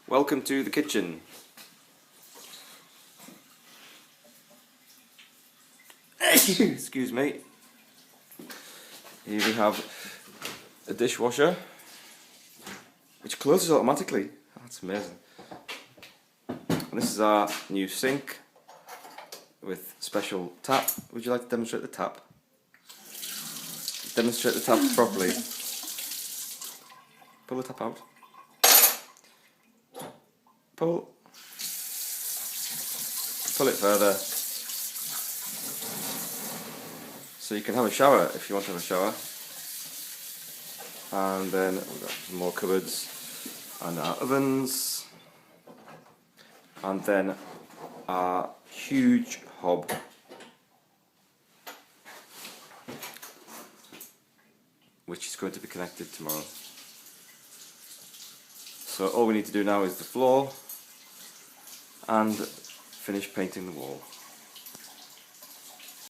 Welcome to the kitchen. Excuse me. Here we have a dishwasher which closes automatically. That's amazing. And this is our new sink with special tap. Would you like to demonstrate the tap? Demonstrate the tap properly. Pull the tap out. Pull. Pull it further. So you can have a shower if you want to have a shower. And then we've got some more cupboards and our ovens. And then our huge hob. Which is going to be connected tomorrow. So all we need to do now is the floor and finish painting the wall.